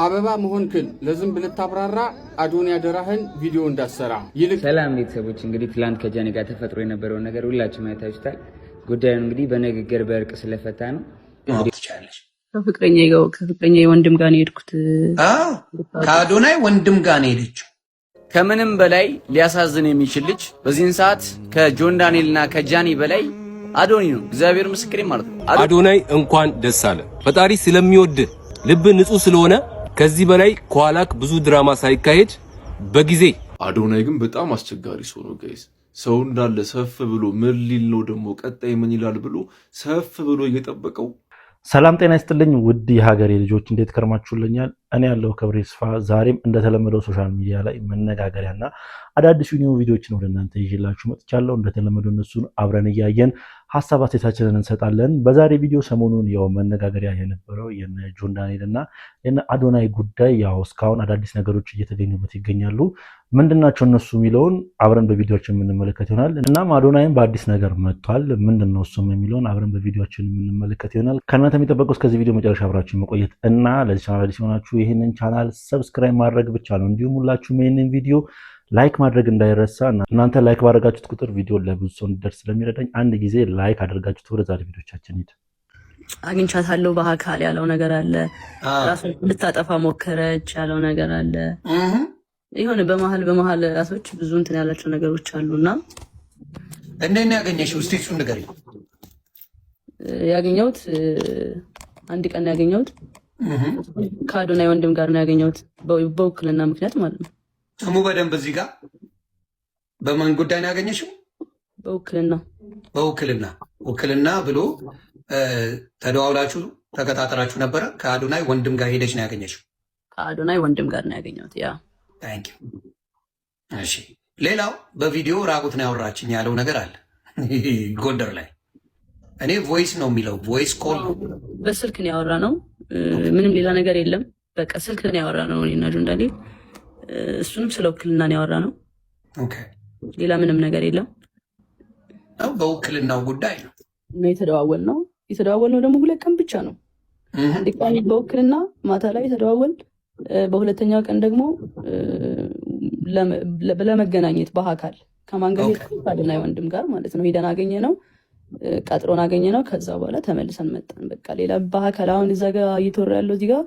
አበባ መሆንክን ለዝም ብለህ ታብራራ አዶንያ ደራህን ቪዲዮ እንዳሰራ ይልቅ። ሰላም ቤተሰቦች፣ እንግዲህ ትላንት ከጃኒ ጋር ተፈጥሮ የነበረውን ነገር ሁላችሁም አይታችሁታል። ጉዳዩን እንግዲህ በንግግር በእርቅ ስለፈታ ነው። ትቻለሽ ከፍቅረኛ ወንድም ጋር ነው የሄድኩት። ከአዶናይ ወንድም ጋር ነው የሄደችው። ከምንም በላይ ሊያሳዝን የሚችል ልጅ በዚህን ሰዓት ከጆን ዳንኤልና ከጃኒ በላይ አዶኒ ነው። እግዚአብሔር ምስክሬ ማለት ነው። አዶናይ እንኳን ደስ አለ። ፈጣሪ ስለሚወድ ልብ ንጹህ ስለሆነ ከዚህ በላይ ኳላክ ብዙ ድራማ ሳይካሄድ በጊዜ። አዶናይ ግን በጣም አስቸጋሪ ሰው ነው ጋይስ። ሰው እንዳለ ሰፍ ብሎ ምን ሊል ነው ደግሞ ቀጣይ ምን ይላል ብሎ ሰፍ ብሎ እየጠበቀው። ሰላም ጤና ይስጥልኝ ውድ የሀገሬ ልጆች፣ እንዴት ከርማችሁልኛል? እኔ ያለው ክብሬ ይስፋ። ዛሬም እንደተለመደው ሶሻል ሚዲያ ላይ መነጋገሪያና አዳዲስ ቪዲዮዎችን ወደ እናንተ ይዤላችሁ መጥቻለሁ። እንደተለመደው እነሱን አብረን እያየን ሀሳብ አስተያየታችንን እንሰጣለን። በዛሬ ቪዲዮ ሰሞኑን ያው መነጋገሪያ የነበረው የነ ጆን ዳንኤል እና የነ አዶናይ ጉዳይ ያው እስካሁን አዳዲስ ነገሮች እየተገኙበት ይገኛሉ። ምንድናቸው እነሱ የሚለውን አብረን በቪዲዮችን የምንመለከት ይሆናል። እናም አዶናይም በአዲስ ነገር መጥቷል። ምንድነው እሱም የሚለውን አብረን በቪዲዮችን የምንመለከት ይሆናል። ከእናንተ የሚጠበቀው እስከዚህ ቪዲዮ መጨረሻ አብራችሁ መቆየት እና ለዚህ ቻናል አዲስ ሆናችሁ ይህንን ቻናል ሰብስክራይብ ማድረግ ብቻ ነው። እንዲሁም ሁላችሁም ይህንን ቪዲዮ ላይክ ማድረግ እንዳይረሳ። እናንተ ላይክ ባደረጋችሁት ቁጥር ቪዲዮ ለብዙ ሰው እንዲደርስ ስለሚረዳኝ አንድ ጊዜ ላይክ አድርጋችሁት ወደ ዛሬ ቪዲዮቻችን ሂድ። አግኝቻታለሁ በአካል ያለው ነገር አለ። ራሷን ልታጠፋ ሞከረች ያለው ነገር አለ። የሆነ በመሃል ራሶች ብዙ እንትን ያላቸው ነገሮች አሉና እንዴት ነው ያገኘሽው? እስቲ እሱን ንገሪኝ። ያገኘሁት አንድ ቀን ያገኘሁት ከአዶናይ ወንድም ጋር ነው ያገኘሁት፣ በውክልና ምክንያት ማለት ነው። ስሙ በደንብ እዚህ ጋር በማን ጉዳይ ነው ያገኘሽው? ውክልና ብሎ ተደዋውላችሁ ተከታተላችሁ ነበረ። ከአዶናይ ወንድም ጋር ሄደች ነው ያገኘሽው? ከአዶናይ ወንድም ጋር ነው ያገኘሁት። ያ ታንኪ። እሺ፣ ሌላው በቪዲዮ ራቁት ነው ያወራችኝ ያለው ነገር አለ ጎንደር ላይ። እኔ ቮይስ ነው የሚለው ቮይስ ኮል ነው፣ በስልክ ነው ያወራ ነው። ምንም ሌላ ነገር የለም። በቃ ስልክ ነው ያወራ ነው እኔና ጆን ዳንኤል። እሱንም ስለ ውክልና ነው ያወራ ነው። ኦኬ፣ ሌላ ምንም ነገር የለም። በውክልናው ጉዳይ ነው እና የተደዋወልነው ደግሞ 2 ቀን ብቻ ነው። አንድ ቀን በውክልና ማታ ላይ የተደዋወል፣ በሁለተኛው ቀን ደግሞ ለመገናኘት በአካል ከማን ጋር ሄድኩ? ከአዶናይ ወንድም ጋር ማለት ነው። ሄደን አገኘ ነው፣ ቀጥሮን አገኘ ነው። ከዛ በኋላ ተመልሰን መጣን። በቃ ሌላ በአካል አሁን እዛ ጋር እየተወራ ያለው እዚህ ጋር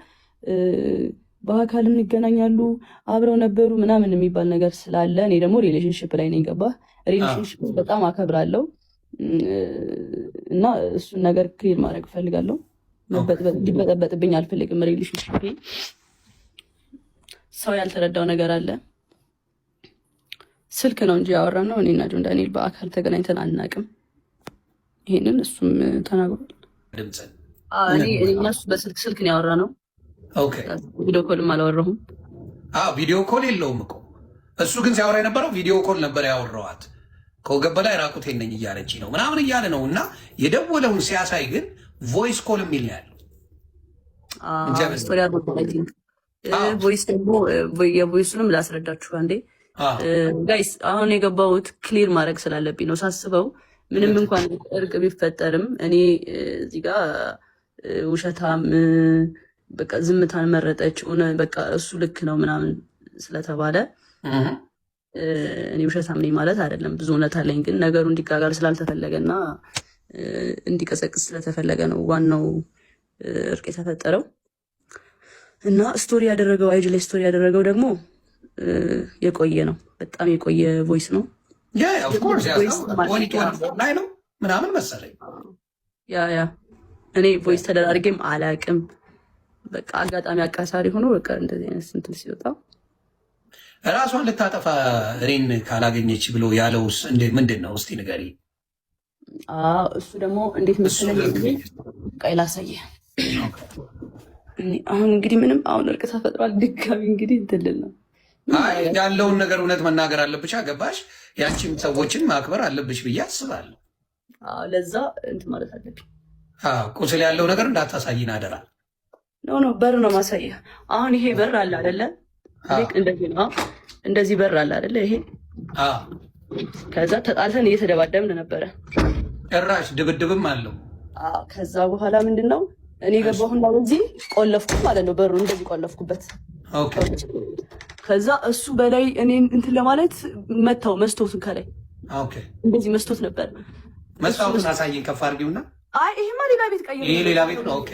በአካል እንገናኛሉ አብረው ነበሩ ምናምን የሚባል ነገር ስላለ እኔ ደግሞ ሪሌሽንሽፕ ላይ ነኝ። ገባህ? ሪሌሽንሽፕ በጣም አከብራለሁ እና እሱን ነገር ክሊር ማድረግ እፈልጋለሁ። እንዲበጠበጥብኝ አልፈልግም። ሪሌሽንሽፕ ሰው ያልተረዳው ነገር አለ። ስልክ ነው እንጂ ያወራን ነው። እኔና ጆን ዳንኤል በአካል ተገናኝተን አናውቅም። ይሄንን እሱም ተናግሯል። እኔ እሱ በስልክ ነው ያወራ ነው። ኦኬ፣ ቪዲዮ ኮልም አላወራሁም። ቪዲዮ ኮል የለውም እኮ እሱ ግን ሲያወራ የነበረው ቪዲዮ ኮል ነበር ያወራዋት። ከወገብ በላይ ራቁቴን ነኝ እያለች ነው ምናምን እያለ ነው። እና የደወለውን ሲያሳይ ግን ቮይስ ኮል የሚል ነው ያለው። ቮይስ ደግሞ የቮይሱንም ላስረዳችሁ አንዴ ጋይስ። አሁን የገባሁት ክሊር ማድረግ ስላለብኝ ነው ሳስበው። ምንም እንኳን እርቅ ቢፈጠርም እኔ እዚህ ጋር ውሸታም በቃ ዝምታን መረጠች በቃ እሱ ልክ ነው ምናምን ስለተባለ እኔ ውሸታም ነኝ ማለት አይደለም። ብዙ እውነት አለኝ። ግን ነገሩ እንዲጋጋል ስላልተፈለገና እንዲቀሰቅስ ስለተፈለገ ነው ዋናው እርቅ የተፈጠረው። እና ስቶሪ ያደረገው አይጂ ላይ ስቶሪ ያደረገው ደግሞ የቆየ ነው፣ በጣም የቆየ ቮይስ ነው። ምናምን መሰለኝ። ያ እኔ ቮይስ ተደራርጌም አላቅም። በቃ አጋጣሚ አቃሳሪ ሆኖ በቃ እንደዚህ አይነት ስንትል ሲወጣ ራሷን ልታጠፋ እኔን ካላገኘች ብሎ ያለውስ ምንድን ነው? እስቲ ንገሪ። እሱ ደግሞ እንዴት መሰለኝ ቃይ ላሳየ። አሁን እንግዲህ ምንም አሁን እርቅ ተፈጥሯል። ድጋሚ እንግዲህ እንትልል ነው ያለውን ነገር እውነት መናገር አለብሽ። አገባሽ? ያንቺም ሰዎችን ማክበር አለብሽ ብዬ አስባለሁ። ለዛ እንትን ማለት አለብኝ። ቁስል ያለው ነገር እንዳታሳይን አደራ። ኖ በር ነው ማሳያ። አሁን ይሄ በር አለ አይደለ? እንደዚህ ነው። እንደዚህ በር አለ አይደለ? ይሄ ከዛ ተጣልተን እየተደባደብን ነበረ። ጭራሽ ድብድብም አለው። ከዛ በኋላ ምንድነው እኔ ገባሁና በዚህ ቆለፍኩ ማለት ነው። በሩ እንደዚህ ቆለፍኩበት። ኦኬ ከዛ እሱ በላይ እኔን እንትን ለማለት መታው መስቶቱን ከላይ ኦኬ እንደዚህ መስቶት ነበር። መስታወቱን አሳየኝ ከፍ አድርጊውና። አይ ይሄማ ሌላ ቤት ቀይሮ ይሄ ሌላ ቤት ነው። ኦኬ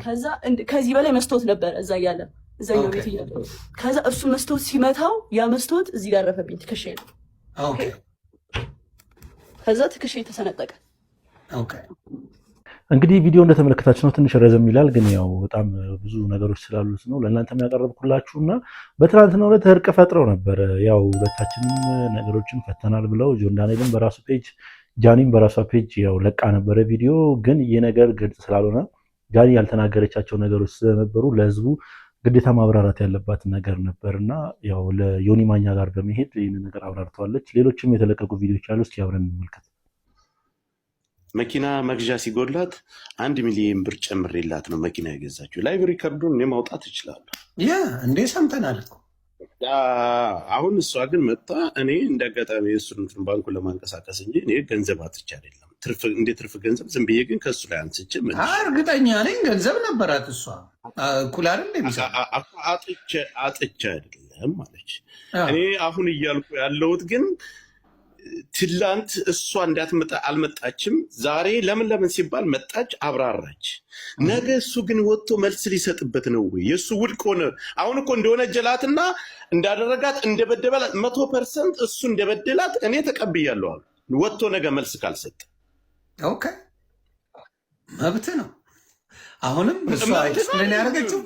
ከዛ ከዚህ በላይ መስቶት ነበር እዛ እያለ እዛኛው ቤት እያለ ከዛ እሱ መስቶት ሲመታው ያ መስቶት እዚህ ጋር ረፈብኝ ትከሻዬ ነው። ኦኬ ከዛ ትከሻዬ ተሰነጠቀ። ኦኬ እንግዲህ ቪዲዮ እንደተመለከታችሁ ነው። ትንሽ ረዘም ይላል፣ ግን ያው በጣም ብዙ ነገሮች ስላሉት ነው ለእናንተ ያቀረብኩላችሁና በትናንትናው ዕለት እርቅ ፈጥረው ነበር። ያው ሁለታችንም ነገሮችን ፈተናል ብለው ጆን ዳንኤልም በራሱ ፔጅ ጃኒም በራሷ ፔጅ ያው ለቃ ነበረ ቪዲዮ። ግን ይህ ነገር ግልጽ ስላልሆነ ጃኒ ያልተናገረቻቸው ነገሮች ስለነበሩ ለህዝቡ ግዴታ ማብራራት ያለባት ነገር ነበርና ያው ለዮኒ ማኛ ጋር በመሄድ ይህን ነገር አብራርተዋለች። ሌሎችም የተለቀቁ ቪዲዮዎች አሉ። እስኪ አብረን እንመልከት። መኪና መግዣ ሲጎላት 1 ሚሊዮን ብር ጨምሬላት ነው መኪና የገዛችው። ላይቭ ሪከርዱን እኔ ማውጣት እችላለሁ። ያ እንዴ ሰምተናል እኮ። አሁን እሷ ግን መጣ እኔ እንዳጋጣሚ እሱን ባንኩን ለማንቀሳቀስ እንጂ እኔ ገንዘብ አጥቼ አይደለም። እንደ ትርፍ ገንዘብ ዝም ብዬ ግን ከሱ ላይ አንስቼ እርግጠኛ ነኝ ገንዘብ ነበራት እሷ። እኩል አይደል አጥቼ አይደለም ማለች። እኔ አሁን እያልኩ ያለሁት ግን ትላንት እሷ እንዳትመጣ አልመጣችም። ዛሬ ለምን ሲባል መጣች፣ አብራራች። ነገ እሱ ግን ወጥቶ መልስ ሊሰጥበት ነው ወይ? የእሱ ውድቅ ሆነ። አሁን እኮ እንደሆነ ጀላትና እንዳደረጋት እንደበደበላት 100% እሱ እንደበደላት እኔ ተቀብያለሁ አሉ። ወጥቶ ነገ መልስ ካልሰጠ ኦኬ መብት ነው። አሁንም እሷ ኤክስፕሌን ያደረገችው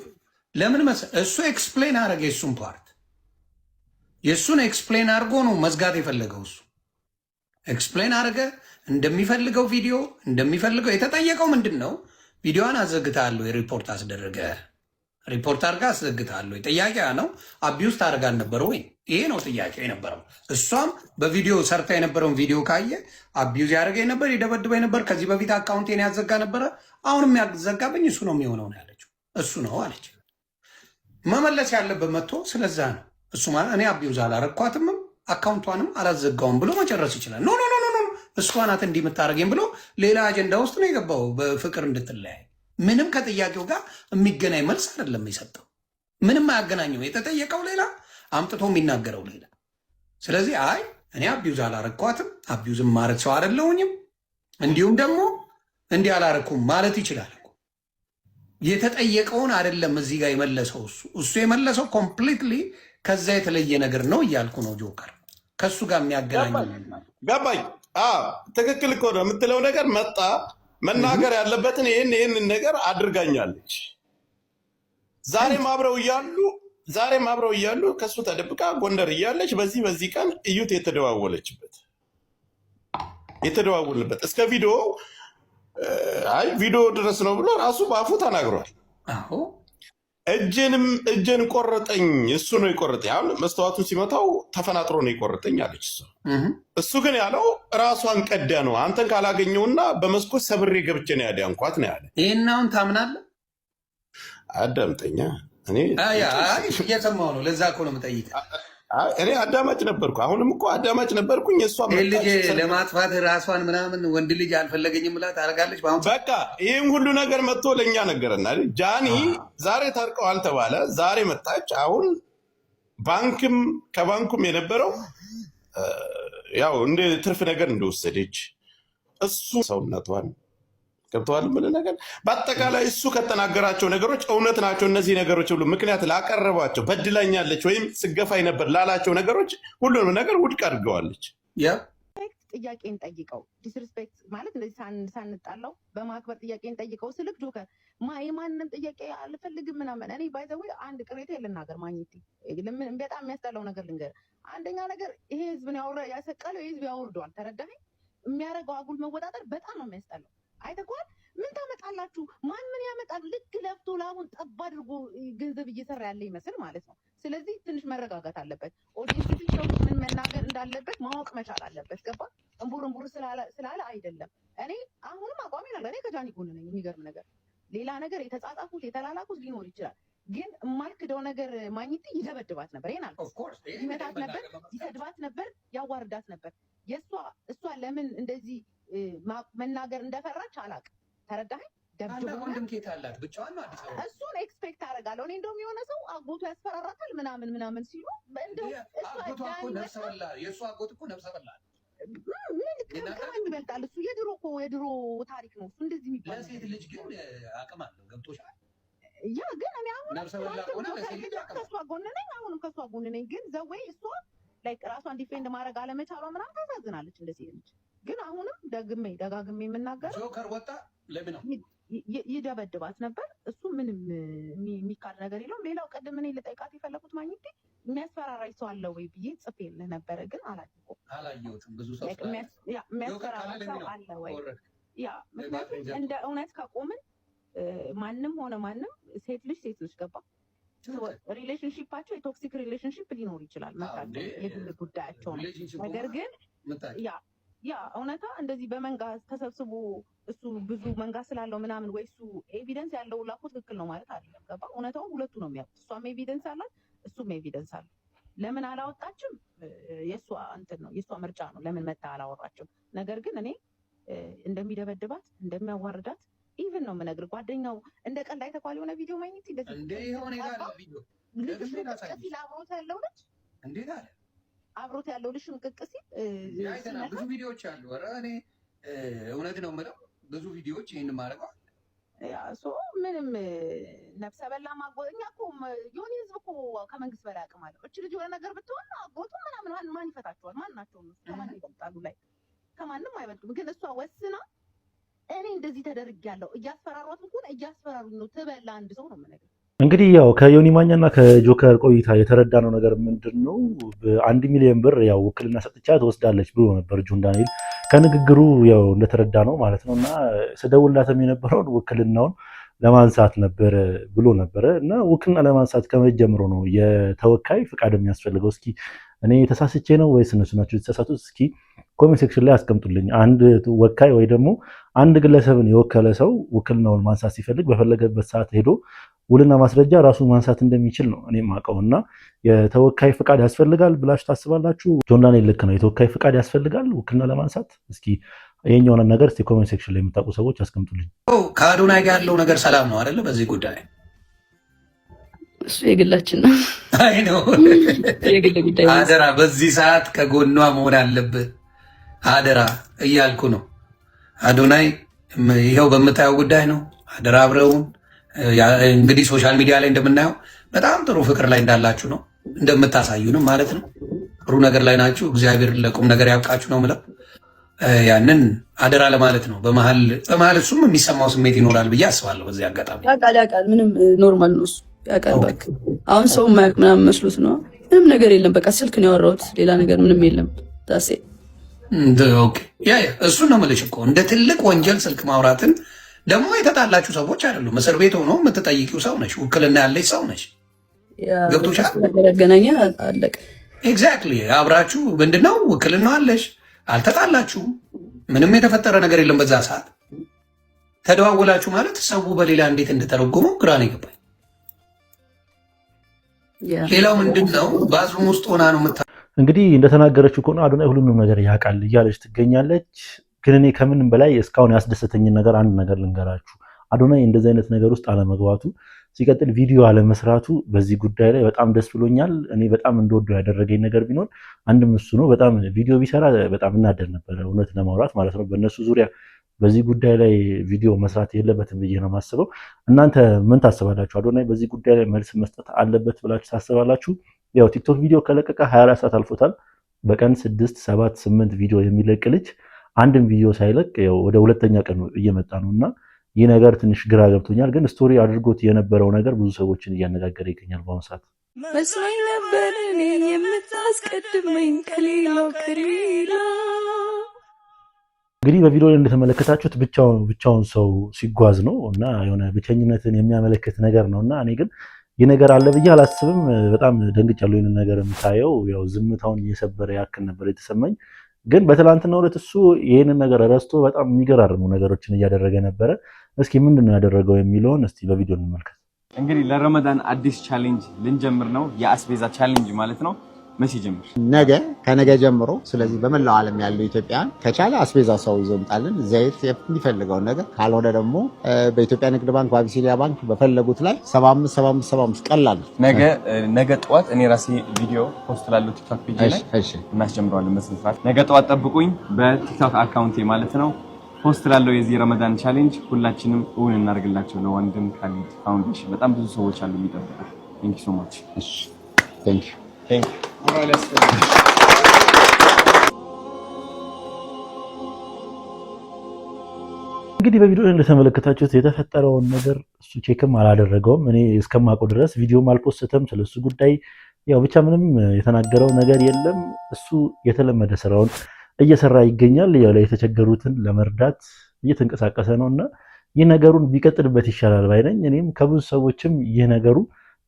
ለምን መሰለህ? እሱ ኤክስፕሌን አደረገ። የእሱን ፓርት የእሱን ኤክስፕሌን አድርጎ ነው መዝጋት የፈለገው። እሱ ኤክስፕሌን አድርገ እንደሚፈልገው ቪዲዮ እንደሚፈልገው የተጠየቀው ምንድን ነው? ቪዲዮዋን አዘግታለሁ፣ የሪፖርት አስደረገ ሪፖርት አድርጋ አስዘግታለሁ። ጥያቄ ነው አቢውስ ታደርጋ ነበር ወይ? ይሄ ነው ጥያቄ የነበረው። እሷም በቪዲዮ ሰርታ የነበረውን ቪዲዮ ካየ አቢውዝ ያደረገኝ ነበር፣ ይደበድበኝ ነበር፣ ከዚህ በፊት አካውንቴን ያዘጋ ነበረ፣ አሁንም ያዘጋብኝ እሱ ነው የሚሆነው ነው ያለችው። እሱ ነው አለች። መመለስ ያለበት መጥቶ ስለዛ ነው እሱ ማለት እኔ አቢውዝ አላረኳትምም አካውንቷንም አላዘጋውም ብሎ መጨረስ ይችላል። ኖ እሷ ናት እንዲህ የምታደርገኝ ብሎ ሌላ አጀንዳ ውስጥ ነው የገባው፣ በፍቅር እንድትለያይ። ምንም ከጥያቄው ጋር የሚገናኝ መልስ አይደለም የሰጠው። ምንም አያገናኘው። የተጠየቀው ሌላ አምጥቶ የሚናገረው ሌላ። ስለዚህ አይ እኔ አቢውዝ አላረኳትም፣ አቢውዝም ማረት ሰው አይደለሁኝም፣ እንዲሁም ደግሞ እንዲህ አላረኩም ማለት ይችላል። የተጠየቀውን አይደለም እዚህ ጋር የመለሰው እሱ የመለሰው ኮምፕሊትሊ ከዛ የተለየ ነገር ነው እያልኩ ነው። ጆከር ከሱ ጋር የሚያገናኝ ገባኝ። ትክክል እኮ ነው የምትለው ነገር መጣ መናገር ያለበትን ይህንን ነገር አድርጋኛለች። ዛሬም አብረው እያሉ ከሱ ተደብቃ ጎንደር እያለች በዚህ ቀን እዩት የተደዋወልንበት እስከ ቪዲዮ ድረስ ነው ብሎ ራሱ በአፉ ተናግሯል። እጄን ቆረጠኝ፣ እሱ ነው የቆረጠኝ። አሁን መስተዋቱን ሲመታው ተፈናጥሮ ነው የቆረጠኝ አለች እሱ። እሱ ግን ያለው ራሷን ቀዳ ነው። አንተን ካላገኘውና በመስኮት ሰብሬ ገብቼ ነው ያዳንኳት ነው ያለ። ይህን አሁን ታምናለህ? አዳምጠኛ። እኔ እየሰማሁ ነው። ለዛ እኮ ነው የምጠይቅህ። እኔ አዳማጭ ነበርኩ። አሁንም እኮ አዳማጭ ነበርኩኝ። እሷ ልጅ ለማጥፋት ራሷን ምናምን ወንድ ልጅ አልፈለገኝም ብላ ታደርጋለች። በቃ ይህም ሁሉ ነገር መጥቶ ለእኛ ነገረና ጃኒ ዛሬ ታርቀዋል ተባለ። ዛሬ መጣች። አሁን ከባንኩም የነበረው ያው እንደ ትርፍ ነገር እንደወሰደች እሱ ሰውነቷን ገብተዋል ምን ነገር በአጠቃላይ እሱ ከተናገራቸው ነገሮች እውነት ናቸው። እነዚህ ነገሮች ሁሉ ምክንያት ላቀረባቸው በድላኛለች ወይም ስገፋይ ነበር ላላቸው ነገሮች ሁሉንም ነገር ውድቅ አድርገዋለች። ጥያቄን ጠይቀው ዲስሪስፔክት ማለት እንደዚህ ሳንጣለው በማክበር ጥያቄን ጠይቀው ስልክ ጆከር የማንንም ጥያቄ አልፈልግም ምናምን። እኔ ባይዘዌ አንድ ቅሬታ ልናገር ማግኘት በጣም የሚያስጠላው ነገር ልንገር። አንደኛ ነገር ይሄ ህዝብን ያሰቀለው የህዝብ ያወርደዋል። ተረዳኸኝ? የሚያደርገው አጉል መወጣጠር በጣም ነው የሚያስጠላው። አይተኳል። ምን ታመጣላችሁ? ማን ምን ያመጣል? ልክ ለፍቶ ላሁን ጠብ አድርጎ ገንዘብ እየሰራ ያለ ይመስል ማለት ነው። ስለዚህ ትንሽ መረጋጋት አለበት። ኦዲየንስ ሰው ምን መናገር እንዳለበት ማወቅ መቻል አለበት። ገባ? እንቡር ስላለ አይደለም። እኔ አሁንም አቋሚ ነበር። እኔ ከጃኒ ጎን ነኝ። የሚገርም ነገር ሌላ ነገር የተጻጻፉት የተላላኩት ሊኖር ይችላል። ግን የማልክደው ነገር ማግኘት ይደበድባት ነበር። ይሄን አልኩት። ይመታት ነበር፣ ይሰድባት ነበር፣ ያዋርዳት ነበር። እሷ ለምን እንደዚህ መናገር እንደፈራች አላውቅም። ተረዳኸኝ? ወንድም ኬት አላት ብቻዋን ነው አዲስ አበባ። እሱን ኤክስፔክት አደርጋለሁ እኔ። እንደውም የሆነ ሰው አጎቱ ያስፈራራታል ምናምን ሲሉ እንደው አጎቷ እኮ ነፍሰ በላ፣ የእሱ አጎት እኮ ነፍሰ በላ ከማን ይበልጣል? እሱ የድሮ ታሪክ ነው እሱ እንደዚህ የሚባል። ለሴት ልጅ ግን አቅም አለው። ገብቶሻል? ያ ግን እኔ አሁን ነፍሰ በላ ሆነ ለሴት ልጅ ከሷ ጎን ነኝ፣ አሁንም ከሷ ጎን ነኝ። ግን ዘወይ እሷ ላይክ ራሷን ዲፌንድ ማድረግ አለመቻሏ ምናምን ታሳዝናለች እንደ ሴት ልጅ። ግን አሁንም ደጋግሜ የምናገረው ጆከር ወጣ ለምን ነው ይደበድባት ነበር። እሱ ምንም የሚካድ ነገር የለውም። ሌላው ቀደም እኔ ልጠይቃት የፈለኩት ማግኘት የሚያስፈራራኝ ሰው አለ ወይ ብዬ ጽፌልህ ነበረ፣ ግን አላየሁትም። ብዙ ሰው የሚያስፈራራኝ ሰው አለ ወይ? ያ ምክንያቱም እንደ እውነት ከቆምን ማንም ሆነ ማንም ሴት ልጅ ገባ ሪሌሽንሺፓቸው የቶክሲክ ሪሌሽንሺፕ ሊኖር ይችላል። መታቸው የግል ጉዳያቸው ነው። ነገር ግን ያ እውነታ እንደዚህ በመንጋ ተሰብስቦ እሱ ብዙ መንጋ ስላለው ምናምን ወይ እሱ ኤቪደንስ ያለው ላኮ ትክክል ነው ማለት አይደለም። ገባ? እውነታውን ሁለቱ ነው የሚያውቁት። እሷም ኤቪደንስ አላት፣ እሱም ኤቪደንስ አለ። ለምን አላወጣችም? የእሷ እንትን ነው፣ የእሷ ምርጫ ነው። ለምን መታ አላወራችም? ነገር ግን እኔ እንደሚደበድባት እንደሚያዋርዳት ኢቭን ነው የምነግርህ። ጓደኛው እንደ ቀልድ አይተኳል የሆነ ቪዲዮ ማግኘት እንደዚህ የሆነ ጋር ቪዲዮ አብሮት ያለው ልጅ እንዴት አለ አብሮት ያለው ልጅ ሽምቅቅ ሲል አይተናል። ብዙ ቪዲዮዎች አሉ። ኧረ እኔ እውነት ነው የምለው ብዙ ቪዲዮዎች ይህን ማድረገዋል። ምንም ነፍሰ በላ ማጎኛ እኮ የሆነ ህዝብ እኮ ከመንግስት በላይ አቅም አለው። እች ልጅ የሆነ ነገር ብትሆን አጎቱ ምናምን ማን ይፈታቸዋል? ማን ናቸው? ከማን ይበልጣሉ? ላይ ከማንም አይበልጡም። ግን እሷ ወስና እኔ እንደዚህ ተደርጊያለሁ እያስፈራሯት እንኳን እያስፈራሩኝ ነው ትበላ አንድ ሰው ነው የምነግርህ። እንግዲህ ያው ከዮኒ ማኛና ከጆከር ቆይታ የተረዳነው ነገር ምንድነው? በ1 ሚሊዮን ብር ያው ውክልና ሰጥቻ ትወስዳለች ብሎ ነበር ጆን ዳንኤል ከንግግሩ ያው እንደተረዳ ነው ማለት ነውና ስደውላትም የነበረውን ውክልናውን ለማንሳት ነበር ብሎ ነበረ እና ውክልና ለማንሳት ከመጀመሩ ነው የተወካይ ፍቃድ የሚያስፈልገው። እስኪ እኔ ተሳስቼ ነው ወይስ እነሱ ናቸው የተሳሳቱት? እስኪ ኮሜንት ሴክሽን ላይ አስቀምጡልኝ። አንድ ወካይ ወይ ደግሞ አንድ ግለሰብን የወከለ ሰው ውክልናውን ማንሳት ሲፈልግ በፈለገበት ሰዓት ሄዶ ውልና ማስረጃ ራሱ ማንሳት እንደሚችል ነው እኔ ማውቀውና የተወካይ ፍቃድ ያስፈልጋል ብላችሁ ታስባላችሁ? ጆን ዳንኤል ልክ ነው? የተወካይ ፍቃድ ያስፈልጋል ውክልና ለማንሳት? እስኪ ይሄኛውን ነገር እስቲ ኮሜንት ሴክሽን ላይ የምታውቁ ሰዎች አስቀምጡልኝ። ከአዶናይ ጋር ያለው ነገር ሰላም ነው አይደለ? በዚህ ጉዳይ እሱ የግላችን ነው። አይ ነው የግል ጉዳይ። አደራ በዚህ ሰዓት ከጎኗ መሆን አለብህ። አደራ እያልኩ ነው። አዶናይ ይኸው በምታየው ጉዳይ ነው። አደራ አብረውን እንግዲህ ሶሻል ሚዲያ ላይ እንደምናየው በጣም ጥሩ ፍቅር ላይ እንዳላችሁ ነው እንደምታሳዩንም ማለት ነው። ጥሩ ነገር ላይ ናችሁ። እግዚአብሔር ለቁም ነገር ያብቃችሁ ነው የምለው። ያንን አደራ ለማለት ነው። በመሀል እሱም የሚሰማው ስሜት ይኖራል ብዬ አስባለሁ። በዚህ አጋጣሚ ያውቃል። ምንም ኖርማል ነው እሱ ያውቃል። በቃ አሁን ሰው ማያውቅ ምናምን መስሎት ነው። ምንም ነገር የለም። በቃ ስልክ ነው ያወራሁት፣ ሌላ ነገር ምንም የለም። ታሴ እሱን ነው የምልሽ እኮ እንደ ትልቅ ወንጀል ስልክ ማውራትን ደግሞ የተጣላችሁ ሰዎች አይደሉም። እስር ቤት ሆኖ የምትጠይቂው ሰው ነሽ። ውክልና ያለች ሰው ነሽ። ገብቶሻል? ያገናኘ አለቀ። ኤግዛክትሊ አብራችሁ ምንድነው ውክልና አለሽ። አልተጣላችሁም። ምንም የተፈጠረ ነገር የለም። በዛ ሰዓት ተደዋወላችሁ ማለት ሰው በሌላ እንዴት እንደተረጎመው ግራ ነው የገባኝ። ሌላው ምንድነው ባዝሩም ውስጥ ሆና ነው እንግዲህ እንደተናገረችው ከሆነ አዶናይ ሁሉንም ነገር ያውቃል እያለች ትገኛለች። ግን እኔ ከምንም በላይ እስካሁን ያስደሰተኝን ነገር አንድ ነገር ልንገራችሁ። አዶናይ እንደዚህ አይነት ነገር ውስጥ አለመግባቱ፣ ሲቀጥል ቪዲዮ አለመስራቱ በዚህ ጉዳይ ላይ በጣም ደስ ብሎኛል። እኔ በጣም እንደወደው ያደረገኝ ነገር ቢኖር አንድም እሱ ነው። በጣም ቪዲዮ ቢሰራ በጣም እናደር ነበረ፣ እውነት ለማውራት ማለት ነው። በእነሱ ዙሪያ በዚህ ጉዳይ ላይ ቪዲዮ መስራት የለበትም ብዬ ነው የማስበው። እናንተ ምን ታስባላችሁ? አዶናይ በዚህ ጉዳይ ላይ መልስ መስጠት አለበት ብላችሁ ታስባላችሁ? ያው ቲክቶክ ቪዲዮ ከለቀቀ 24 ሰዓት አልፎታል። በቀን 6፣ 7፣ 8 ቪዲዮ የሚለቅ ልጅ አንድም ቪዲዮ ሳይለቅ ያው ወደ ሁለተኛ ቀን እየመጣ ነውና ይህ ነገር ትንሽ ግራ ገብቶኛል። ግን ስቶሪ አድርጎት የነበረው ነገር ብዙ ሰዎችን እያነጋገረ ይገኛል በአሁኑ ሰዓት። መስሎኝ ነበር እኔ የምታስቀድመኝ ከሌላው ከሌላ። እንግዲህ በቪዲዮ ላይ እንደተመለከታችሁት ብቻውን ሰው ሲጓዝ ነው እና የሆነ ብቸኝነትን የሚያመለክት ነገር ነውና እኔ ግን ይህ ነገር አለ ብዬ አላስብም። በጣም ደንግጫለሁ። ይህንን ነገር የምታየው ያው ዝምታውን እየሰበረ ያክል ነበር የተሰማኝ። ግን በትላንትናው ዕለት እሱ ይህንን ነገር ረስቶ በጣም የሚገራርሙ ነገሮችን እያደረገ ነበረ። እስኪ ምንድነው ያደረገው የሚለውን እስቲ በቪዲዮ እንመልከት። እንግዲህ ለረመዳን አዲስ ቻሌንጅ ልንጀምር ነው። የአስቤዛ ቻሌንጅ ማለት ነው። መቼ ጀምር? ነገ ከነገ ጀምሮ። ስለዚህ በመላው ዓለም ያሉ ኢትዮጵያን ከቻለ አስቤዛ ሰው ይዞ ይምጣልን፣ ዘይት የሚፈልገውን ነገር፣ ካልሆነ ደግሞ በኢትዮጵያ ንግድ ባንክ በአቢሲኒያ ባንክ በፈለጉት ላይ 75 ቀላል። ነገ ጠዋት እኔ ራሴ ቪዲዮ ፖስት ላለው ቲክቶክ ፔጅ ላይ እናስጀምረዋለን በስንት ሰዓት። ነገ ጠዋት ጠብቁኝ በቲክቶክ አካውንቴ ማለት ነው። ፖስት ላለው የዚህ ረመዳን ቻሌንጅ ሁላችንም እውን እናደርግላቸው ለወንድም ካሊድ ፋውንዴሽን። በጣም ብዙ ሰዎች አሉ የሚጠብቁ። ቴንክ ዩ ሶ ማች። እሺ ቴንክ ዩ እንግዲህ በቪዲዮ እንደተመለከታችሁት የተፈጠረውን ነገር እሱ ቼክም አላደረገውም። እኔ እስከማውቀው ድረስ ቪዲዮም አልፖስተም ስለሱ ጉዳይ ያው ብቻ ምንም የተናገረው ነገር የለም። እሱ የተለመደ ስራውን እየሰራ ይገኛል። ያው ላይ የተቸገሩትን ለመርዳት እየተንቀሳቀሰ ነውና ይህ ነገሩን ቢቀጥልበት ይሻላል ባይነኝ። እኔም ከብዙ ሰዎችም ይህ ነገሩ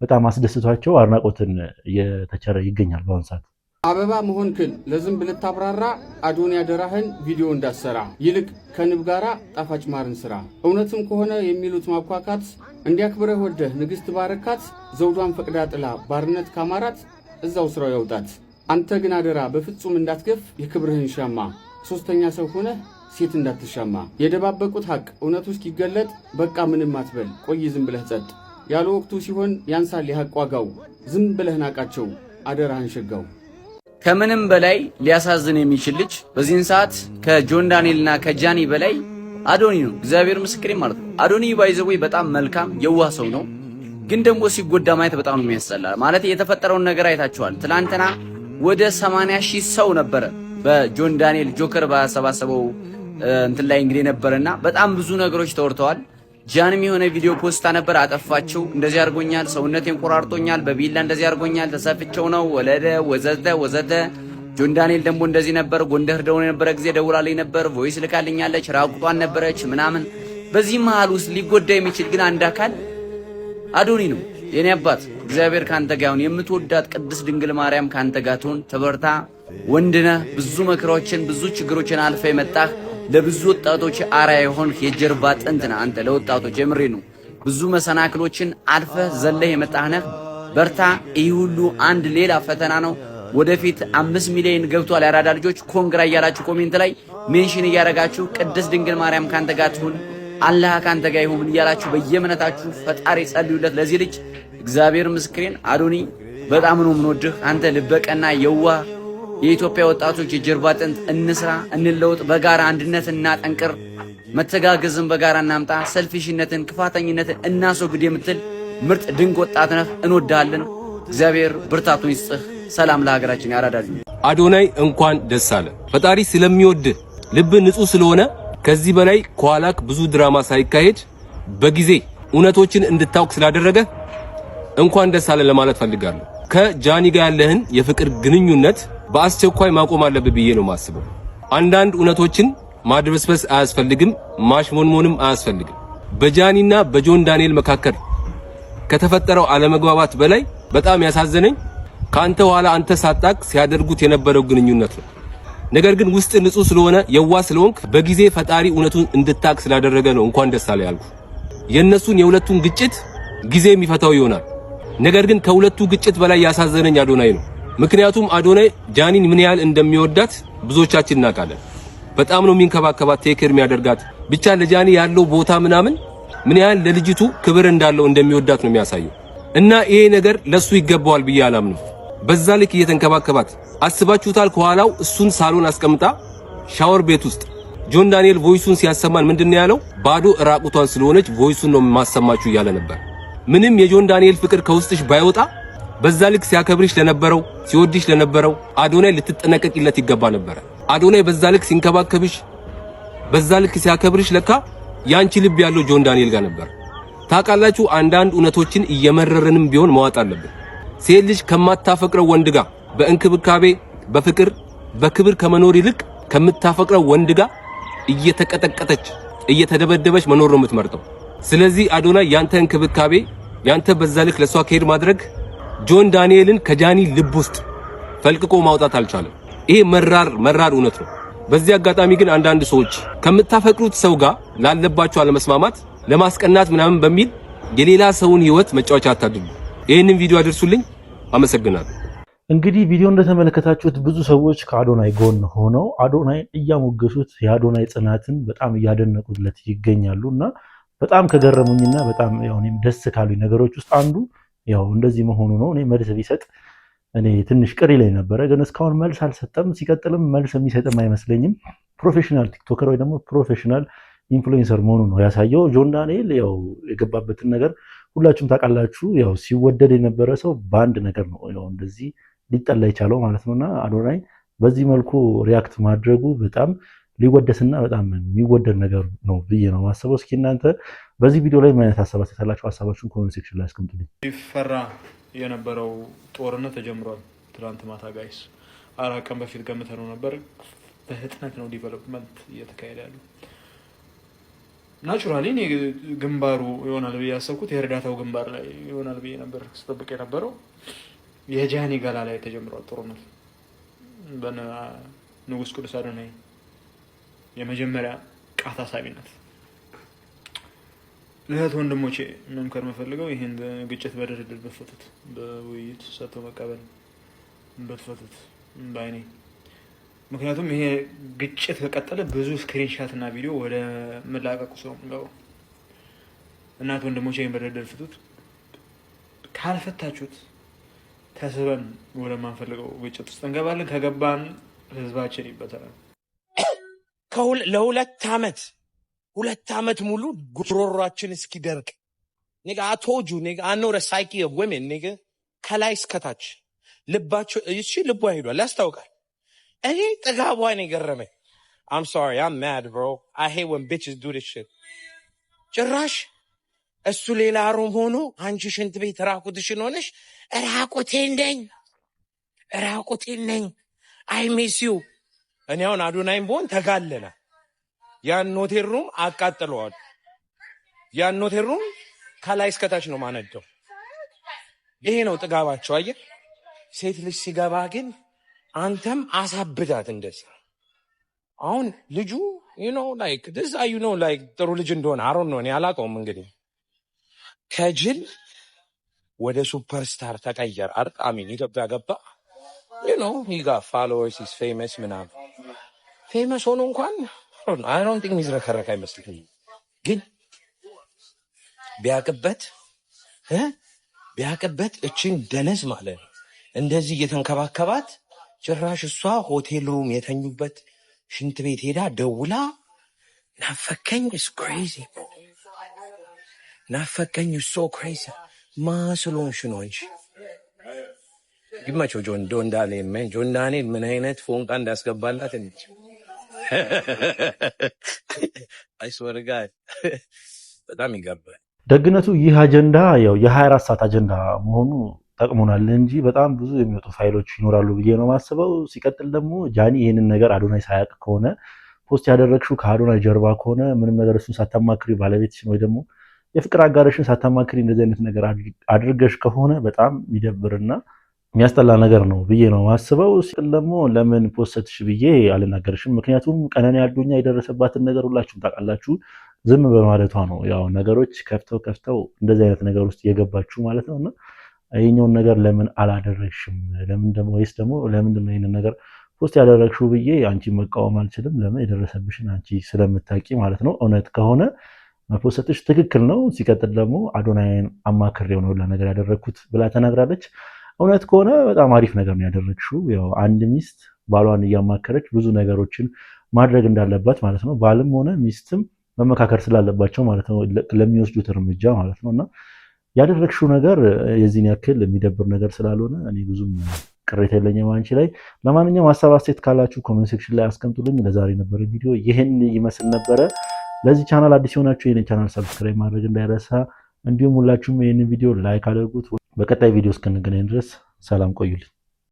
በጣም አስደስቷቸው አድናቆትን እየተቸረ ይገኛል በአሁኑ ሰዓት። አበባ መሆንክን ለዝንብ ልታብራራ አዶኒ ያደራህን ቪዲዮ እንዳሰራ ይልቅ ከንብ ጋራ ጣፋጭ ማርን ስራ። እውነትም ከሆነ የሚሉት ማብኳካት እንዲያክብረህ ወደህ ንግሥት ባረካት። ዘውዷን ፈቅዳ ጥላ ባርነት ካማራት እዛው ስራው ያውጣት። አንተ ግን አደራ በፍጹም እንዳትገፍ የክብርህን ሻማ። ሶስተኛ ሰው ሆነህ ሴት እንዳትሻማ። የደባበቁት ሐቅ እውነቱ እስኪገለጥ በቃ ምንም አትበል ቆይ ዝም ብለህ ጸጥ። ያለ ወቅቱ ሲሆን ያንሳል የሐቅ ዋጋው። ዝም ብለህ ናቃቸው አደራህን ሸጋው። ከምንም በላይ ሊያሳዝን የሚችል ልጅ በዚህን ሰዓት ከጆን ዳንኤልና ከጃኒ በላይ አዶኒ ነው። እግዚአብሔር ምስክሬ ማለት ነው። አዶኒ ባይዘው በጣም መልካም የዋህ ሰው ነው፣ ግን ደግሞ ሲጎዳ ማየት በጣም ነው የሚያስጠላ። ማለት የተፈጠረውን ነገር አይታችኋል። ትላንትና ወደ 80,000 ሰው ነበረ በጆን ዳንኤል ጆከር ባሰባሰበው እንትን ላይ እንግዲህ ነበርና በጣም ብዙ ነገሮች ተወርተዋል። ጃንም የሆነ ቪዲዮ ፖስታ ነበር፣ አጠፋቸው፣ እንደዚህ አድርጎኛል፣ ሰውነቴን ቆራርጦኛል፣ በቢላ እንደዚህ አድርጎኛል፣ ተሰፍቸው ነው ወለደ ወዘተ። ጆን ዳንኤል ደግሞ እንደዚህ ነበር፣ ጎንደር ደውሎ የነበረ ጊዜ ደውላልኝ ነበር፣ ቮይስ ልካልኛለች፣ ራቁቷን ነበረች ምናምን። በዚህ መሃል ውስጥ ሊጎዳ የሚችል ግን አንድ አካል አዶኒ ነው። የኔ አባት እግዚአብሔር ካንተ ጋር ይሁን። የምትወዳት ቅድስት ድንግል ማርያም ካንተ ጋር ትሁን። ተበርታ፣ ወንድነህ፣ ብዙ መከራዎችን ብዙ ችግሮችን አልፈ የመጣህ ለብዙ ወጣቶች አርአያ የሆንክ የጀርባ አጥንት ነህ አንተ ለወጣቶች። የምሬ ነው። ብዙ መሰናክሎችን አልፈ ዘለህ የመጣህ ነህ። በርታ። ይህ ሁሉ አንድ ሌላ ፈተና ነው። ወደፊት 5 ሚሊዮን ገብቷል ያራዳ ልጆች። ኮንግራ እያላችሁ ኮሜንት ላይ ሜንሽን እያደረጋችሁ ቅድስት ድንግል ማርያም ካንተ ጋር ትሁን፣ አላህ ካንተ ጋር ይሁን እያላችሁ በየእምነታችሁ ፈጣሪ ጸልዩለት ለዚህ ልጅ። እግዚአብሔር ምስክሬን አዶኒ በጣም ነው የምንወድህ። አንተ ልበቀና የዋህ የኢትዮጵያ ወጣቶች የጀርባ አጥንት። እንስራ፣ እንለውጥ፣ በጋራ አንድነት እናጠንቅር፣ መተጋገዝን በጋራ እናምጣ፣ ሰልፊሽነትን ክፋተኝነትን እናስወግድ የምትል ምርጥ ድንቅ ወጣት ነህ። እንወድሃለን። እግዚአብሔር ብርታቱን ይስጥህ። ሰላም ለሀገራችን ያራዳል። አዶናይ እንኳን ደስ አለ። ፈጣሪ ስለሚወድህ ልብ ንጹህ ስለሆነ ከዚህ በላይ ከኋላክ ብዙ ድራማ ሳይካሄድ በጊዜ እውነቶችን እንድታውቅ ስላደረገ እንኳን ደስ አለ ለማለት ፈልጋለሁ። ከጃኒ ጋር ያለህን የፍቅር ግንኙነት በአስቸኳይ ማቆም አለብህ ብዬ ነው ማስበው። አንዳንድ እውነቶችን ማድበስበስ አያስፈልግም፣ ማሽሞንሞንም አያስፈልግም። በጃኒና በጆን ዳንኤል መካከል ከተፈጠረው አለመግባባት በላይ በጣም ያሳዘነኝ ካንተ ኋላ አንተ ሳጣቅ ሲያደርጉት የነበረው ግንኙነት ነው። ነገር ግን ውስጥ ንጹህ ስለሆነ የዋህ ስለሆንክ በጊዜ ፈጣሪ እውነቱን እንድታቅ ስላደረገ ነው እንኳን ደስ አለ ያልኩ። የነሱን የሁለቱን ግጭት ጊዜ የሚፈታው ይሆናል። ነገር ግን ከሁለቱ ግጭት በላይ ያሳዘነኝ አዶናይ ነው። ምክንያቱም አዶናይ ጃኒን ምን ያህል እንደሚወዳት ብዙዎቻችን እናውቃለን። በጣም ነው የሚንከባከባት፣ ቴክር የሚያደርጋት። ብቻ ለጃኒ ያለው ቦታ ምናምን ምን ያህል ለልጅቱ ክብር እንዳለው እንደሚወዳት ነው የሚያሳየው። እና ይሄ ነገር ለሱ ይገባዋል ብዬ አላምንም። በዛ ልክ እየተንከባከባት አስባችሁታል። ከኋላው እሱን ሳሎን አስቀምጣ ሻወር ቤት ውስጥ ጆን ዳንኤል ቮይሱን ሲያሰማን ምንድነው ያለው? ባዶ ራቁቷን ስለሆነች ቮይሱን ነው ማሰማችሁ እያለ ነበር። ምንም የጆን ዳንኤል ፍቅር ከውስጥሽ ባይወጣ በዛ ልክ ሲያከብርሽ ለነበረው ሲወድሽ ለነበረው አዶናይ ልትጠነቀቂለት ይገባ ነበር። አዶናይ በዛ ልክ ሲንከባከብሽ በዛ ልክ ሲያከብርሽ ለካ ያንቺ ልብ ያለው ጆን ዳንኤል ጋር ነበር። ታውቃላችሁ፣ አንዳንድ እውነቶችን እየመረረንም ቢሆን መዋጥ አለብን። ሴት ልጅ ከማታፈቅረው ወንድ ጋር በእንክብካቤ በፍቅር በክብር ከመኖር ይልቅ ከምታፈቅረው ወንድ ጋር እየተቀጠቀጠች እየተደበደበች መኖር ነው የምትመርጠው። ስለዚህ አዶናይ ያንተ እንክብካቤ ያንተ በዛ ልክ ለሷ ከሄድ ማድረግ ጆን ዳንኤልን ከጃኒ ልብ ውስጥ ፈልቅቆ ማውጣት አልቻለም። ይሄ መራር እውነት ነው። በዚህ አጋጣሚ ግን አንዳንድ ሰዎች ከምታፈቅሩት ሰው ጋር ላለባቸው አለመስማማት ለማስቀናት ምናምን በሚል የሌላ ሰውን ህይወት መጫወቻ አታድርጉ። ይሄንን ቪዲዮ አድርሱልኝ። አመሰግናለሁ። እንግዲህ ቪዲዮ እንደተመለከታችሁት ብዙ ሰዎች ከአዶናይ ጎን ሆነው አዶናይን እያሞገሱት የአዶናይ ጽናትን በጣም እያደነቁለት ይገኛሉ እና በጣም ከገረሙኝና በጣም ያው እኔም ደስ ካሉኝ ነገሮች ውስጥ አንዱ ያው እንደዚህ መሆኑ ነው። እኔ መልስ ቢሰጥ እኔ ትንሽ ቅር ይለኝ ነበረ፣ ግን እስካሁን መልስ አልሰጠም። ሲቀጥልም መልስ የሚሰጥም አይመስለኝም። ፕሮፌሽናል ቲክቶከር ወይ ደግሞ ፕሮፌሽናል ኢንፍሉዌንሰር መሆኑ ነው ያሳየው። ጆን ዳንኤል ያው የገባበትን ነገር ሁላችሁም ታውቃላችሁ። ያው ሲወደድ የነበረ ሰው በአንድ ነገር ነው ያው እንደዚህ ሊጠላ የቻለው ማለት ነውና አዶናይ በዚህ መልኩ ሪያክት ማድረጉ በጣም ሊወደስና በጣም የሚወደድ ነገር ነው ብዬ ነው ማሰበው። እስኪ እናንተ በዚህ ቪዲዮ ላይ ምን አይነት ሀሳብ አስተላልፋችሁ ሀሳባችሁን ኮሜንት ሴክሽን ላይ አስቀምጡልኝ። ይፈራ የነበረው ጦርነት ተጀምሯል። ትናንት ማታ ጋይስ 4 ቀን በፊት ገምተነው ነበር። በፍጥነት ነው ዲቨሎፕመንት እየተካሄደ ያለው። ናቹራሊ እኔ ግንባሩ ይሆናል ብዬ ያሰብኩት የእርዳታው ግንባር ላይ ይሆናል ብዬ ነበር ስጠብቅ የነበረው። የጃኒ ገላ ላይ ተጀምሯል ጦርነት በንጉስ ቅዱስ አዶናይ የመጀመሪያ ቃታ ሳቢነት። ለእህት ወንድሞቼ መምከር የምፈልገው ይህን ግጭት በድርድር በፈቱት፣ በውይይት ሰጥቶ መቀበል በፈቱት ባይኔ። ምክንያቱም ይሄ ግጭት ከቀጠለ ብዙ ስክሪንሻት እና ቪዲዮ ወደ መላቀቁ ሰው ነው። እናት ወንድሞቼ ይህን በድርድር ፍቱት። ካልፈታችሁት ተስበን ወደማንፈልገው ግጭት ውስጥ እንገባለን። ከገባን ህዝባችን ይበተናል። ሁለት ዓመት ሙሉ ጉሮሯችን እስኪደርቅ ኒጋ አቶጁ ኒጋ አኖረ ሳይኪ ኦፍ ወሜን ኒጋ ከላይ እስከታች ልባቸው እሺ ልቧ ሄዷል ያስታውቃል። እኔ ጥጋቧን የገረመኝ I'm sorry, I'm mad bro. I hate when bitches do this shit. ጭራሽ እሱ ሌላ ሮም ሆኖ አንቺ ሽንት ቤት ራቁትሽን ሆነሽ ራቁቴን ነኝ I miss you። እኔ አሁን አዶናይም ቦን ተጋለለ ያን ሆቴል ሩም አቃጥለዋል። ያን ሆቴል ሩም ከላይ እስከታች ነው ማነደው። ይሄ ነው ጥጋባቸው። አየህ ሴት ልጅ ሲገባ ግን አንተም አሳብዳት እንደዚህ። አሁን ልጁ ጥሩ ልጅ እንደሆነ አሮን ነው እኔ አላውቀውም። እንግዲህ ከጅል ወደ ሱፐርስታር ተቀየረ። አሚን ኢትዮጵያ ገባ። he got followers, he's famous ምናምን። ፌመስ ሆኖ እንኳን I don't think የሚዝረከረክ አይመስልኝም። ግን ቢያቅበት እችን ደነዝ ማለት ነው እንደዚህ እየተንከባከባት ጭራሽ እሷ ሆቴል ሩም የተኙበት ሽንት ቤት ሄዳ ደውላ ናፈቀኝ is crazy ናፈቀኝ is so crazy ማስሎንሽ ነው እንጂ ይማቸው ጆን ዳንኤል ምን አይነት ፎንቃ እንዳስገባላት እንጂ አይስወርጋ በጣም ይገርማል። ደግነቱ ይህ አጀንዳ ያው የ24 ሰዓት አጀንዳ መሆኑ ጠቅሞናል እንጂ በጣም ብዙ የሚወጡ ፋይሎች ይኖራሉ ብዬ ነው ማስበው። ሲቀጥል ደግሞ ጃኒ ይሄንን ነገር አዶናይ ሳያውቅ ከሆነ ፖስት ያደረግሽው ከአዶናይ ጀርባ ከሆነ ምንም ነገር እሱን ሳታማክሪ ባለቤትሽን ወይ ደግሞ የፍቅር አጋርሽን ሳታማክሪ እንደዚህ አይነት ነገር አድርገሽ ከሆነ በጣም የሚደብርና የሚያስጠላ ነገር ነው ብዬ ነው ማስበው። ሲቀጥል ደግሞ ለምን ፖስትሽ ብዬ አልናገርሽም። ምክንያቱም ቀነኒ አዱኛ የደረሰባትን ነገር ሁላችሁም ታውቃላችሁ። ዝም በማለቷ ነው ያው ነገሮች ከፍተው እንደዚህ አይነት ነገር ውስጥ እየገባችሁ ማለት ነውና ይሄኛውን ነገር ለምን አላደረግሽም? ወይስ ደግሞ ለምንድን ነው ይሄንን ነገር ፖስት ያደረግሽው ብዬ አንቺ መቃወም አልችልም። ለምን የደረሰብሽን አንቺ ስለምታውቂ ማለት ነው። እውነት ከሆነ መፖስትሽ ትክክል ነው። ሲቀጥል ደግሞ አዶናይን አማክሬው ነው ለነገር ያደረግኩት ብላ ተናግራለች። እውነት ከሆነ በጣም አሪፍ ነገር ነው ያደረግሽው። ያው አንድ ሚስት ባሏን እያማከረች ብዙ ነገሮችን ማድረግ እንዳለባት ማለት ነው። ባልም ሆነ ሚስትም መመካከር ስላለባቸው ማለት ነው ለሚወስዱት እርምጃ ማለት ነውና ያደረግሽው ነገር የዚህን ያክል የሚደብር ነገር ስላልሆነ እኔ ብዙም ቅሬታ የለኝም አንቺ ላይ። ለማንኛውም ሀሳብ አስተያየት ካላችሁ ኮሜንት ሴክሽን ላይ አስቀምጡልኝ። ለዛሬ የነበረ ቪዲዮ ይሄን ይመስል ነበረ። ለዚህ ቻናል አዲስ የሆናችሁ ይሄንን ቻናል ሰብስክራይብ ማድረግ እንዳይረሳ፣ እንዲሁም ሁላችሁም ይሄንን ቪዲዮ ላይክ አድርጉት። በቀጣይ ቪዲዮ እስክንገናኝ ድረስ ሰላም ቆዩልኝ።